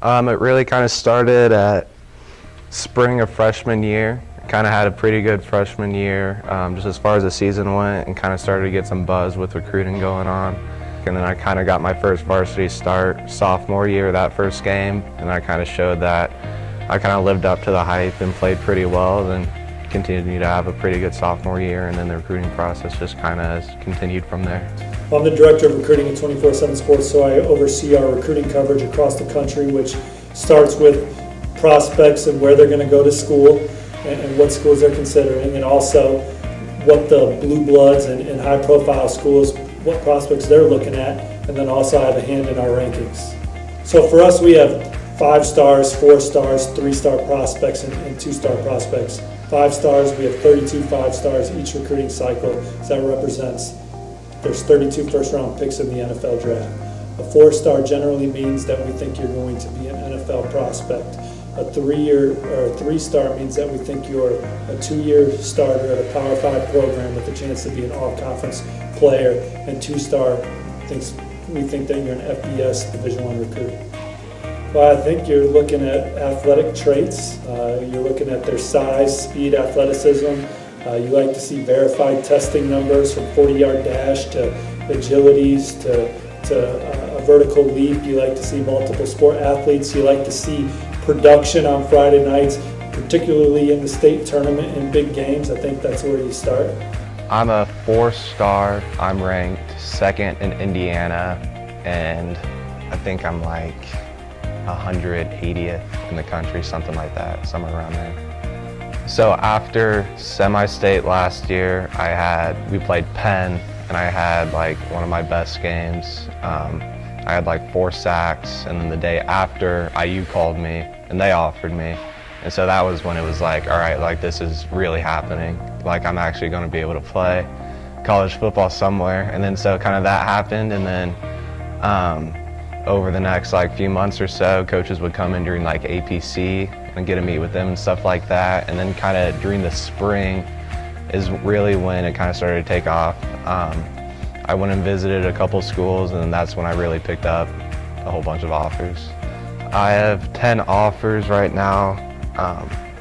It really kind of started at spring of freshman year. Kind of had a pretty good freshman year, just as far as the season went, and kind of started to get some buzz with recruiting going on. And then I kind of got my first varsity start sophomore year, that first game, and I kind of showed that I kind of lived up to the hype and played pretty well, then continued to have a pretty good sophomore year, and then the recruiting process just kind of has continued from there. I'm the director of recruiting at 24/7 Sports, so I oversee our recruiting coverage across the country, which starts with prospects and where they're going to go to school and what schools they're considering, and also what the blue bloods and high-profile schools, what prospects they're looking at, and then also I have a hand in our rankings. So for us, we have 5 stars, 4 stars, 3-star prospects, and 2-star prospects. 5 stars, we have 32 5 stars each recruiting cycle, so that represents there's 32 first-round picks in the NFL draft. A 4-star generally means that we think you're going to be an NFL prospect. A 3-star means that we think you're a 2-year starter at a Power 5 program with a chance to be an all-conference player. And 2-star we think that you're an FBS Division I recruit. Well, I think you're looking at athletic traits. You're looking at their size, speed, athleticism. You like to see verified testing numbers from 40-yard dash to agilities to a vertical leap. You like to see multiple sport athletes. You like to see production on Friday nights, particularly in the state tournament and big games. I think that's where you start. I'm a 4-star. I'm ranked 2nd in Indiana, and I think I'm like 180th in the country, something like that, somewhere around there. So after semi-state last year, we played Penn, and I had like one of my best games. I had like 4 sacks, and then the day after, IU called me and they offered me. And so that was when it was like, all right, like this is really happening. Like I'm actually going to be able to play college football somewhere. And then so kind of that happened, and then over the next like few months or so, coaches would come in during like APC and get to meet with them and stuff like that. And then kind of during the spring is really when it kind of started to take off. I went and visited a couple schools, and that's when I really picked up a whole bunch of offers. I have 10 offers right now.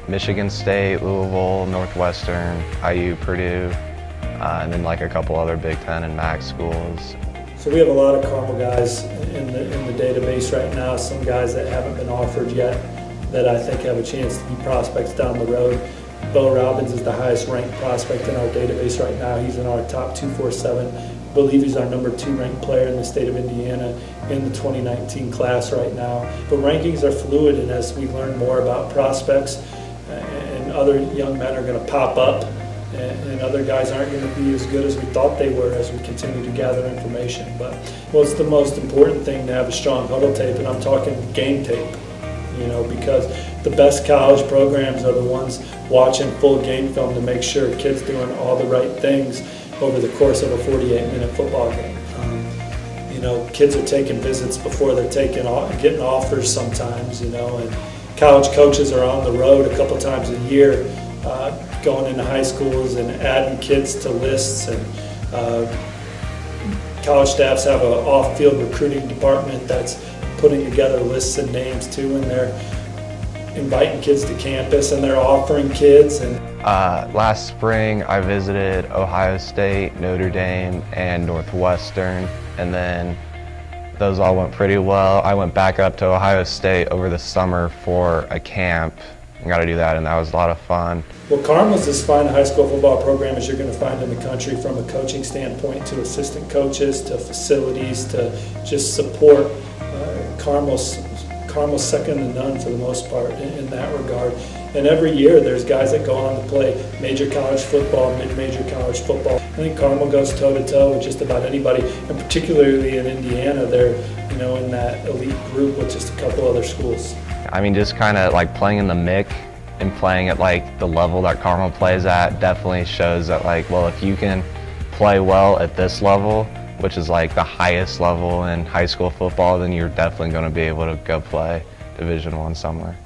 Michigan State, Louisville, Northwestern, IU, Purdue, and then like a couple other Big Ten and MAC schools. So we have a lot of Carmel guys in the database right now, some guys that haven't been offered yet that I think have a chance to be prospects down the road. Beau Robbins is the highest ranked prospect in our database right now. He's in our top 247. I believe he's our number 2 ranked player in the state of Indiana in the 2019 class right now. But rankings are fluid, and as we learn more about prospects and other young men are going to pop up, and other guys aren't going to be as good as we thought they were as we continue to gather information. But what's the most important thing to have a strong huddle tape, and I'm talking game tape, because the best college programs are the ones watching full game film to make sure kids doing all the right things over the course of a 48-minute football game. Kids are taking visits before they're getting offers sometimes, and college coaches are on the road a couple times a year, going into high schools and adding kids to lists, and college staffs have an off-field recruiting department that's putting together lists and names too, and they're inviting kids to campus and they're offering kids. And last spring I visited Ohio State, Notre Dame, and Northwestern, and then those all went pretty well. I went back up to Ohio State over the summer for a camp. I got to do that, and that was a lot of fun. Well, Carmel's as fine a high school football program as you're going to find in the country, from a coaching standpoint to assistant coaches to facilities to just support. Carmel's second to none for the most part in that regard. And every year there's guys that go on to play major college football, mid-major college football. I think Carmel goes toe-to-toe with just about anybody, and particularly in Indiana, they're in that elite group with just a couple other schools. I mean, just kind of like playing in the MIC and playing at like the level that Carmel plays at definitely shows that like, well, if you can play well at this level, which is like the highest level in high school football, then you're definitely going to be able to go play Division I somewhere.